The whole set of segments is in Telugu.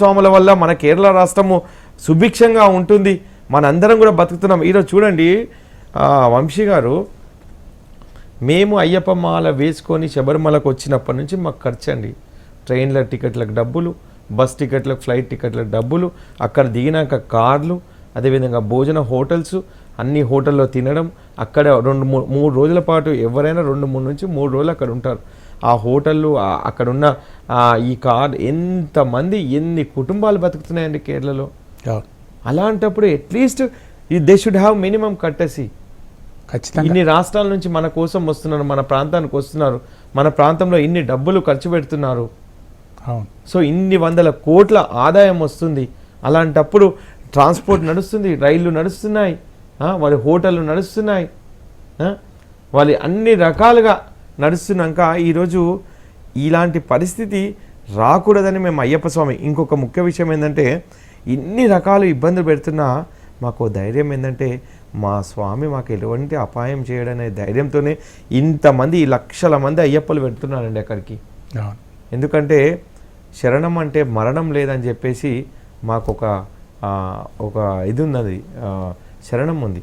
స్వాముల వల్ల మన కేరళ రాష్ట్రము సుభిక్షంగా ఉంటుంది, మనందరం కూడా బతుకుతున్నాం. ఈరోజు చూడండి వంశీ గారు, మేము అయ్యప్ప మాల వేసుకొని శబరిమలకు వచ్చినప్పటి నుంచి మాకు ఖర్చు అండి. ట్రైన్ల టికెట్లకు డబ్బులు, బస్ టికెట్లకు, ఫ్లైట్ టికెట్లకు డబ్బులు, అక్కడ దిగినాక కార్లు, అదేవిధంగా భోజన హోటల్స్, అన్ని హోటల్లో తినడం, అక్కడ 2-3 రోజుల పాటు ఎవరైనా 2-3 నుంచి 3 రోజులు అక్కడ ఉంటారు. ఆ హోటళ్ళు, అక్కడున్న ఈ కార్, ఎంతమంది ఎన్ని కుటుంబాలు బతుకుతున్నాయండి కేరళలో. అలాంటప్పుడు at least they should have minimum కట్టసి. ఖచ్చితంగా ఇన్ని రాష్ట్రాల నుంచి మన కోసం వస్తున్నారు, మన ప్రాంతానికి వస్తున్నారు, మన ప్రాంతంలో ఇన్ని డబ్బులు ఖర్చు పెడుతున్నారు, సో ఇన్ని వందల కోట్ల ఆదాయం వస్తుంది. అలాంటప్పుడు ట్రాన్స్పోర్ట్ నడుస్తుంది, రైళ్లు నడుస్తున్నాయి, వాళ్ళ హోటళ్ళు నడుస్తున్నాయి, వాళ్ళు అన్ని రకాలుగా నడుస్తున్నాక ఈరోజు ఇలాంటి పరిస్థితి రాకూడదని మేము అయ్యప్ప స్వామి, ఇంకొక ముఖ్య విషయం ఏంటంటే, ఇన్ని రకాల ఇబ్బందులు పెడుతున్నా మాకు ధైర్యం ఏంటంటే, మా స్వామి మాకు ఎటువంటి అపాయం చేయడనే ధైర్యంతోనే ఇంతమంది, లక్షల మంది అయ్యప్పలు పెడుతున్నారండి అక్కడికి. ఎందుకంటే శరణం అంటే మరణం లేదని చెప్పేసి మాకు ఒక ఇది ఉన్నది, శరణం ఉంది.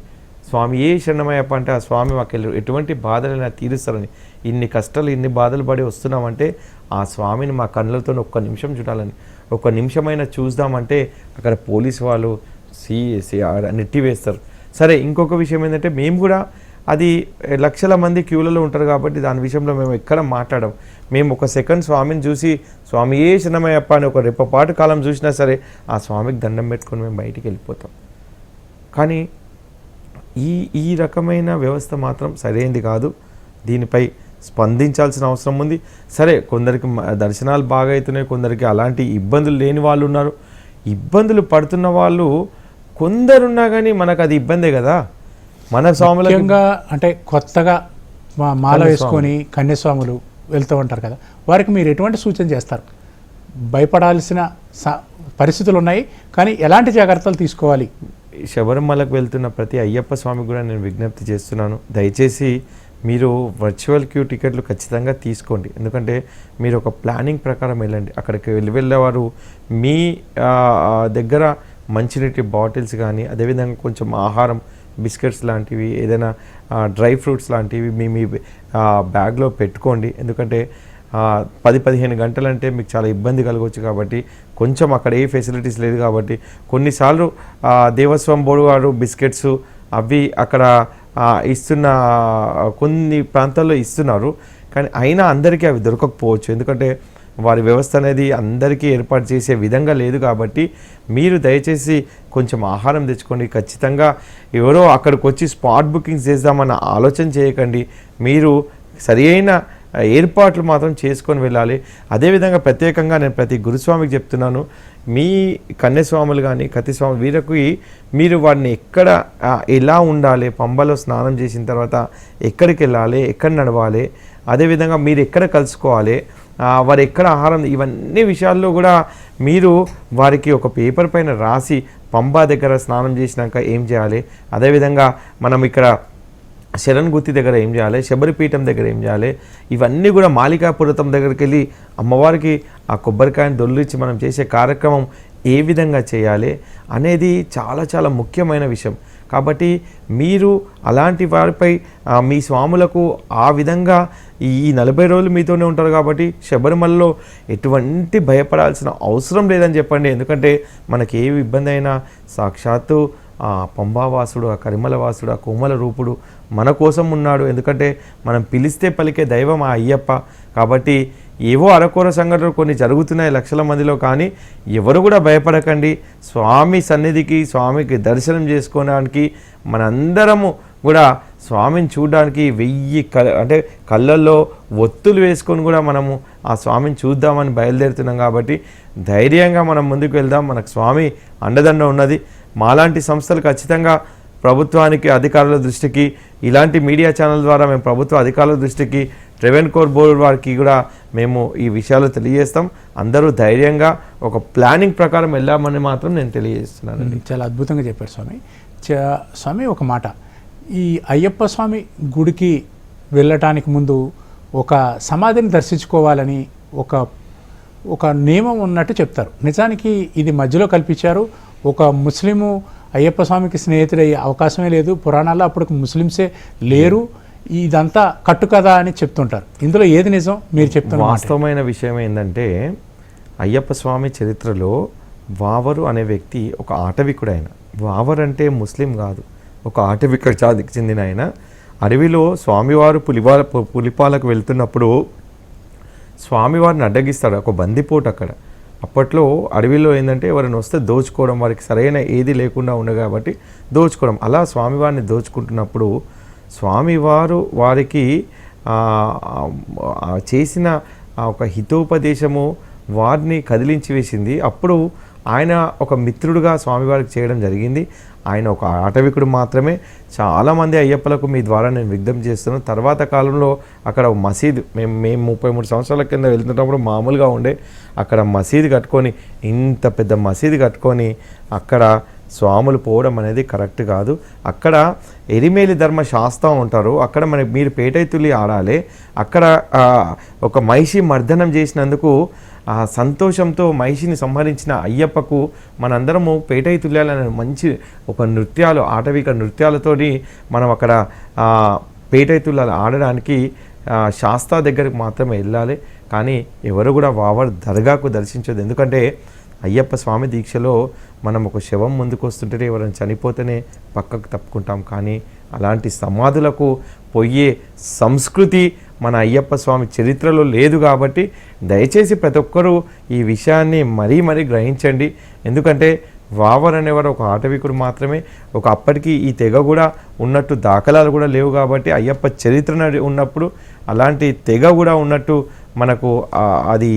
స్వామి ఏ శరణమయ్యప్ప అంటే ఆ స్వామి మాకు ఎటువంటి బాధలైనా తీరుస్తారని. ఇన్ని కష్టాలు, ఇన్ని బాధలు పడి వస్తున్నామంటే ఆ స్వామిని మా కళ్ళతో ఒక్క నిమిషం చూడాలని, ఒక్క నిమిషమైనా చూద్దామంటే అక్కడ పోలీసు వాళ్ళు నెట్టివేస్తారు. సరే, ఇంకొక విషయం ఏంటంటే, మేము కూడా అది లక్షల మంది క్యూలలో ఉంటారు కాబట్టి దాని విషయంలో మేము ఎక్కడ మాట్లాడడం. మేము ఒక సెకండ్ స్వామిని చూసి స్వామి ఏ శరణమయ్యప్ప అని ఒక రెప్పపాటు కాలం చూసినా సరే ఆ స్వామికి దండం పెట్టుకొని మేము బయటికి వెళ్ళిపోతాం. కానీ ఈ రకమైన వ్యవస్థ మాత్రం సరైనది కాదు. దీనిపై స్పందించాల్సిన అవసరం ఉంది. సరే, కొందరికి దర్శనాలు బాగా అవుతున్నాయి, కొందరికి అలాంటి ఇబ్బందులు లేని వాళ్ళు ఉన్నారు. ఇబ్బందులు పడుతున్న వాళ్ళు కొందరున్నా కానీ మనకు అది ఇబ్బందే కదా. మన స్వాములంగా అంటే కొత్తగా మాల వేసుకొని కన్యాస్వాములు వెళ్తూ ఉంటారు కదా, వారికి మీరు ఎటువంటి సూచన చేస్తారు? భయపడాల్సిన పరిస్థితులు ఉన్నాయి, కానీ ఎలాంటి జాగ్రత్తలు తీసుకోవాలి? శబరిమలకు వెళ్తున్న ప్రతి అయ్యప్ప స్వామికి కూడా నేను విజ్ఞప్తి చేస్తున్నాను, దయచేసి మీరు వర్చువల్ క్యూ టికెట్లు ఖచ్చితంగా తీసుకోండి. ఎందుకంటే మీరు ఒక ప్లానింగ్ ప్రకారం వెళ్ళండి. అక్కడికి వెళ్ళేవారు మీ దగ్గర మంచినీటి బాటిల్స్ కానీ, అదేవిధంగా కొంచెం ఆహారం, బిస్కెట్స్ లాంటివి, ఏదైనా డ్రై ఫ్రూట్స్ లాంటివి మీ బ్యాగ్లో పెట్టుకోండి. ఎందుకంటే 10-15 గంటలంటే మీకు చాలా ఇబ్బంది కలగవచ్చు. కాబట్టి కొంచెం అక్కడ ఏ ఫెసిలిటీస్ లేదు కాబట్టి కొన్నిసార్లు దేవస్వం బోర్డు వారు బిస్కెట్స్ అవి అక్కడ ఇస్తున్న కొన్ని ప్రాంతాల్లో ఇస్తున్నారు, కానీ అయినా అందరికీ అవి దొరకకపోవచ్చు. ఎందుకంటే వారి వ్యవస్థ అనేది అందరికీ ఏర్పాటు చేసే విధంగా లేదు. కాబట్టి మీరు దయచేసి కొంచెం ఆహారం తెచ్చుకోండి. ఖచ్చితంగా ఎవరో అక్కడికి వచ్చి స్పాట్ బుకింగ్స్ చేద్దామన్న ఆలోచన చేయకండి. మీరు సరి అయిన ఏర్పాట్లు మాత్రం చేసుకొని వెళ్ళాలి. అదేవిధంగా ప్రత్యేకంగా నేను ప్రతి గురుస్వామికి చెప్తున్నాను, మీ కన్యాస్వాములు కానీ కతిస్వామి వీరికి మీరు వాడిని ఎక్కడ ఎలా ఉండాలి, పంబలో స్నానం చేసిన తర్వాత ఎక్కడికి వెళ్ళాలి, ఎక్కడ నడవాలి, అదేవిధంగా మీరు ఎక్కడ కలుసుకోవాలి, వారు ఎక్కడ ఆహారం, ఇవన్నీ విషయాల్లో కూడా మీరు వారికి ఒక పేపర్ పైన రాసి పంబా దగ్గర స్నానం చేసినాక ఏం చేయాలి, అదేవిధంగా మనం ఇక్కడ శరణ్ గుత్తి దగ్గర ఏం చేయాలి, శబరిపీఠం దగ్గర ఏం చేయాలి, ఇవన్నీ కూడా మాలికాపురతం దగ్గరికి వెళ్ళి అమ్మవారికి ఆ కొబ్బరికాయను దొల్లిచ్చి మనం చేసే కార్యక్రమం ఏ విధంగా చేయాలి అనేది చాలా చాలా ముఖ్యమైన విషయం. కాబట్టి మీరు అలాంటి వారిపై మీ స్వాములకు ఆ విధంగా ఈ 40 రోజులు మీతోనే ఉంటారు కాబట్టి శబరిమలలో ఎటువంటి భయపడాల్సిన అవసరం లేదని చెప్పండి. ఎందుకంటే మనకి ఏ ఇబ్బంది అయినా సాక్షాత్తు ఆ పంబావాసుడు, ఆ కరిమలవాసుడు, ఆ కోమల రూపుడు మన కోసం ఉన్నాడు. ఎందుకంటే మనం పిలిస్తే పలికే దైవం ఆ అయ్యప్ప. కాబట్టి ఏవో అరకొర సంఘటనలు కొన్ని జరుగుతున్నాయి లక్షల మందిలో, కానీ ఎవరు కూడా భయపడకండి. స్వామి సన్నిధికి, స్వామికి దర్శనం చేసుకోవడానికి, మనందరము కూడా స్వామిని చూడడానికి 1000 అంటే కళ్ళల్లో ఒత్తులు వేసుకొని కూడా మనము ఆ స్వామిని చూద్దామని బయలుదేరుతున్నాం. కాబట్టి ధైర్యంగా మనం ముందుకు వెళ్దాం. మనకు స్వామి అండదండ ఉన్నది. మాలాంటి సంస్థలు ఖచ్చితంగా ప్రభుత్వానికి, అధికారుల దృష్టికి, ఇలాంటి మీడియా ఛానల్ ద్వారా మేము ప్రభుత్వ అధికారుల దృష్టికి, ట్రెవెన్కోర్ బోర్డు వారికి కూడా మేము ఈ విషయాలు తెలియజేస్తాం. అందరూ ధైర్యంగా ఒక ప్లానింగ్ ప్రకారం వెళ్ళామని మాత్రం నేను తెలియజేస్తున్నానండి. చాలా అద్భుతంగా చెప్పారు స్వామి. స్వామి ఒక మాట, ఈ అయ్యప్ప స్వామి గుడికి వెళ్ళటానికి ముందు ఒక సమాధిని దర్శించుకోవాలని ఒక ఒక నియమం ఉన్నట్టు చెప్తారు. నిజానికి ఇది మధ్యలో కల్పించారు. ఒక ముస్లిము అయ్యప్ప స్వామికి స్నేహితుడయ్యే అవకాశమే లేదు. పురాణాల్లో అప్పుడు ముస్లిమ్సే లేరు, ఇదంతా కట్టు కదా అని చెప్తుంటారు. ఇందులో ఏది నిజం? మీరు చెప్తున్న వాస్తవమైన విషయం ఏంటంటే, అయ్యప్ప స్వామి చరిత్రలో వావరు అనే వ్యక్తి ఒక ఆటవికుడు. ఆయన వావర్ అంటే ముస్లిం కాదు, ఒక ఆటవిక జాతికి చెందిన ఆయన. అడవిలో స్వామివారు పులిపాలకు వెళ్తున్నప్పుడు స్వామివారిని అడ్డగిస్తాడు, ఒక బందిపోటు అక్కడ. అప్పట్లో అడవిలో ఏంటంటే ఎవరైనా వస్తే దోచుకోవడం, వారికి సరైన ఏది లేకుండా ఉండే కాబట్టి దోచుకోవడం. అలా స్వామివారిని దోచుకుంటున్నప్పుడు స్వామివారు వారికి చేసిన ఒక హితోపదేశము వారిని కదిలించి వేసింది. అప్పుడు ఆయన ఒక మిత్రుడుగా స్వామివారికి చేయడం జరిగింది. ఆయన ఒక ఆటవికుడు మాత్రమే. చాలామంది అయ్యప్పలకు మీ ద్వారా నేను విజ్ఞప్తి చేస్తున్నాను. తర్వాత కాలంలో అక్కడ మసీదు, మేము 33 సంవత్సరాల కింద వెళ్తున్నప్పుడు మామూలుగా ఉండే, అక్కడ మసీదు కట్టుకొని, ఇంత పెద్ద మసీదు కట్టుకొని అక్కడ స్వాములు పోవడం అనేది కరెక్ట్ కాదు. అక్కడ ఎరిమేలి ధర్మ శాస్త్రం ఉంటారు, అక్కడ మీరు పేటైతులి ఆడాలి. అక్కడ ఒక మహిషి మర్దనం చేసినందుకు ఆ సంతోషంతో మహిషిని సంహరించిన అయ్యప్పకు మనందరము పేటైతుల్యాలనే మంచి ఒక నృత్యాలు, ఆటవిక నృత్యాలతోని మనం అక్కడ పేటైతుల్యాలు ఆడడానికి శాస్త్ర దగ్గరికి మాత్రమే వెళ్ళాలి. కానీ ఎవరు కూడా వావర్ దర్గాకు దర్శించదు. ఎందుకంటే అయ్యప్ప స్వామి దీక్షలో మనం ఒక శవం ముందుకు వస్తుంటే ఎవరైనా చనిపోతేనే పక్కకు తప్పుకుంటాం. కానీ అలాంటి సమాధులకు పోయే సంస్కృతి మన అయ్యప్ప స్వామి చరిత్రలో లేదు. కాబట్టి దయచేసి ప్రతి ఒక్కరూ ఈ విషయాన్ని మరీ గ్రహించండి. ఎందుకంటే వావర్ అనేవారు ఒక ఆటవికుడు మాత్రమే. ఒక అప్పటికి ఈ తెగ కూడా ఉన్నట్టు దాఖలాలు కూడా లేవు. కాబట్టి అయ్యప్ప చరిత్ర ఉన్నప్పుడు అలాంటి తెగ కూడా ఉన్నట్టు మనకు అది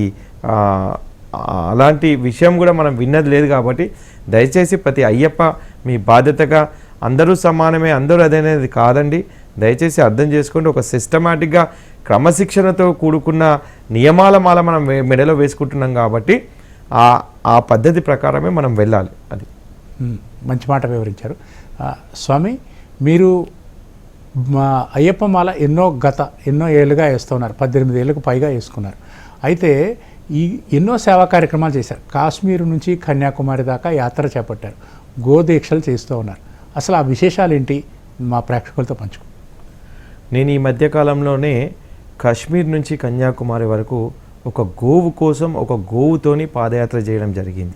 అలాంటి విషయం కూడా మనం విన్నది లేదు. కాబట్టి దయచేసి ప్రతి అయ్యప్ప మీ బాధ్యతగా, అందరూ సమానమే, అందరూ అదనేది కాదండి. దయచేసి అర్థం చేసుకోండి. ఒక సిస్టమాటిక్గా క్రమశిక్షణతో కూడుకున్న నియమాల మాల మనం మెడలో వేసుకుంటున్నాం. కాబట్టి ఆ పద్ధతి ప్రకారమే మనం వెళ్ళాలి. అది మంచి మాట వివరించారు స్వామి. మీరు మా అయ్యప్ప మాల ఎన్నో ఏళ్ళుగా వేస్తున్నారు, 18 ఏళ్ళకు పైగా వేసుకున్నారు. అయితే ఈ ఎన్నో సేవా కార్యక్రమాలు చేశారు. కాశ్మీర్ నుంచి కన్యాకుమారి దాకా యాత్ర చేపట్టారు, గోదీక్షలు చేస్తూ ఉన్నారు. అసలు ఆ విశేషాలు ఏంటి మా ప్రేక్షకులతో పంచుకో. నేను ఈ మధ్యకాలంలోనే కాశ్మీర్ నుంచి కన్యాకుమారి వరకు ఒక గోవు కోసం, ఒక గోవుతోని పాదయాత్ర చేయడం జరిగింది.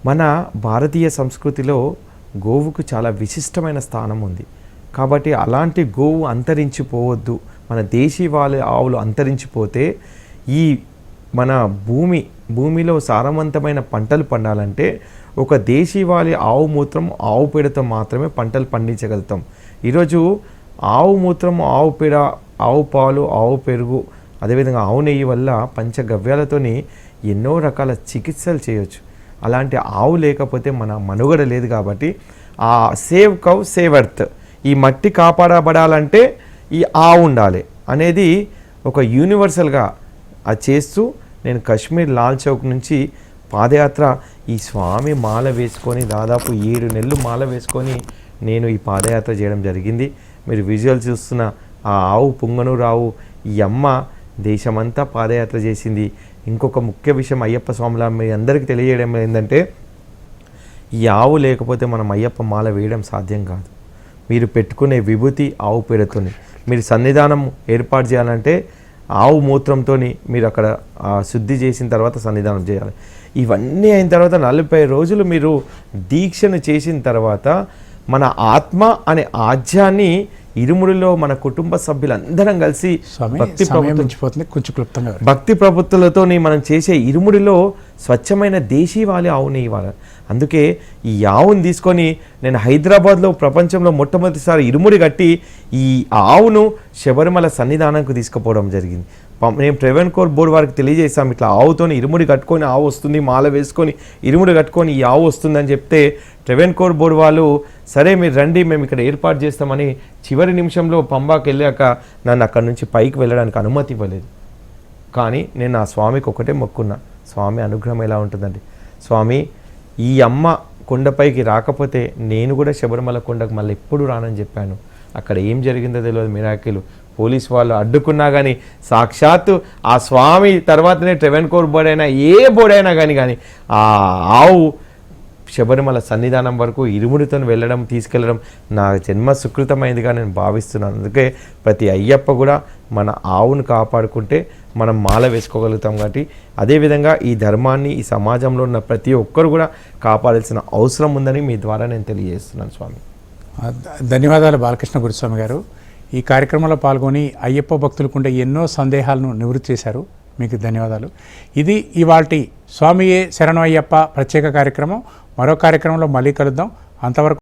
మన భారతీయ సంస్కృతిలో గోవుకు చాలా విశిష్టమైన స్థానం ఉంది. కాబట్టి అలాంటి గోవు అంతరించిపోవద్దు. మన దేశీవాళీ ఆవులు అంతరించిపోతే ఈ మన భూమిలో సారవంతమైన పంటలు పండాలంటే ఒక దేశీవాళీ ఆవు మూత్రం, ఆవు పేడతో మాత్రమే పంటలు పండించగలుగుతాం. ఈరోజు ఆవు మూత్రం, ఆవు పేడ, ఆవు పాలు, ఆవు పెరుగు, అదేవిధంగా ఆవు నెయ్యి వల్ల పంచగవ్యాలతోని ఎన్నో రకాల చికిత్సలు చేయొచ్చు. అలాంటి ఆవు లేకపోతే మన మనుగడ లేదు. కాబట్టి ఆ సేవ్ కౌ సేవ్ ఎర్త్, ఈ మట్టి కాపాడబడాలంటే ఈ ఆవు ఉండాలి అనేది ఒక యూనివర్సల్గా అది చేస్తూ నేను కాశ్మీర్ లాల్ చౌక్ నుంచి పాదయాత్ర ఈ స్వామి మాల వేసుకొని దాదాపు 7 నెలలు మాల వేసుకొని నేను ఈ పాదయాత్ర చేయడం జరిగింది. మీరు విజువల్ చూస్తున్న ఆ ఆవు పుంగనూరావు, ఈ అమ్మ దేశమంతా పాదయాత్ర చేసింది. ఇంకొక ముఖ్య విషయం అయ్యప్ప స్వాముల మీ అందరికీ తెలియజేయడం ఏంటంటే, ఈ ఆవు లేకపోతే మనం అయ్యప్ప మాల వేయడం సాధ్యం కాదు. మీరు పెట్టుకునే విభూతి ఆవు పేడతోని, మీరు సన్నిధానం ఏర్పాటు చేయాలంటే ఆవు మూత్రంతో మీరు అక్కడ శుద్ధి చేసిన తర్వాత సన్నిధానం చేయాలి. ఇవన్నీ అయిన తర్వాత 40 రోజులు మీరు దీక్షను చేసిన తర్వాత మన ఆత్మ అనే ఆజ్యాన్ని ఇరుముడిలో మన కుటుంబ సభ్యులందరం కలిసి భక్తి ప్రవృత్తులతో మనం చేసే ఇరుముడిలో స్వచ్ఛమైన దేశీవాళీ ఆవుని ఇవ్వాలి. అందుకే ఈ ఆవుని తీసుకొని నేను హైదరాబాద్లో ప్రపంచంలో మొట్టమొదటిసారి ఇరుముడి కట్టి ఈ ఆవును శబరిమల సన్నిధానంకు తీసుకుపోవడం జరిగింది. మేము ట్రెవెన్కోర్ బోర్డు వారికి తెలియజేసాం, ఇట్లా ఆవుతోని ఇరుముడి కట్టుకొని ఆవు వస్తుంది, మాల వేసుకొని ఇరుముడి కట్టుకొని ఈ ఆవు వస్తుందని చెప్తే ట్రెవెన్కోర్ బోర్డు వాళ్ళు సరే మీరు రండి, మేము ఇక్కడ ఏర్పాటు చేస్తామని చివరి నిమిషంలో పంబాకి వెళ్ళాక నన్ను అక్కడి నుంచి పైకి వెళ్ళడానికి అనుమతి ఇవ్వలేదు. కానీ నేను ఆ స్వామికి ఒకటే మొక్కున్నా, స్వామి అనుగ్రహం ఎలా ఉంటుందండి, స్వామి ఈ అమ్మ కొండపైకి రాకపోతే నేను కూడా శబరిమల కొండకు మళ్ళీ ఎప్పుడు రానని చెప్పాను. అక్కడ ఏం జరిగిందో తెలియదు, మిరాకిల్ పోలీస్ వాళ్ళు అడ్డుకున్నా కానీ సాక్షాత్తు ఆ స్వామి తర్వాతనే ట్రెవెన్కోర్ బోర్డు అయినా ఏ బోర్డు అయినా కానీ ఆ ఆవు శబరిమల సన్నిధానం వరకు ఇరుముడితో వెళ్ళడం తీసుకెళ్ళడం నా జన్మ సుకృతమైందిగా నేను భావిస్తున్నాను. అందుకే ప్రతి అయ్యప్ప కూడా మన ఆవును కాపాడుకుంటే మనం మాల వేసుకోగలుగుతాం. కాబట్టి అదేవిధంగా ఈ ధర్మాన్ని ఈ సమాజంలో ఉన్న ప్రతి ఒక్కరు కూడా కాపాడాల్సిన అవసరం ఉందని మీ ద్వారా నేను తెలియజేస్తున్నాను స్వామి. ధన్యవాదాలు బాలకృష్ణ గురుస్వామి గారు. ఈ కార్యక్రమంలో పాల్గొని అయ్యప్ప భక్తులకుండే ఎన్నో సందేహాలను నివృత్తి చేశారు. మీకు ధన్యవాదాలు. ఇది ఇవాల్టి స్వామియే శరణం అయ్యప్ప ప్రత్యేక కార్యక్రమం. మరో కార్యక్రమంలో మళ్ళీ కలుద్దాం. అంతవరకు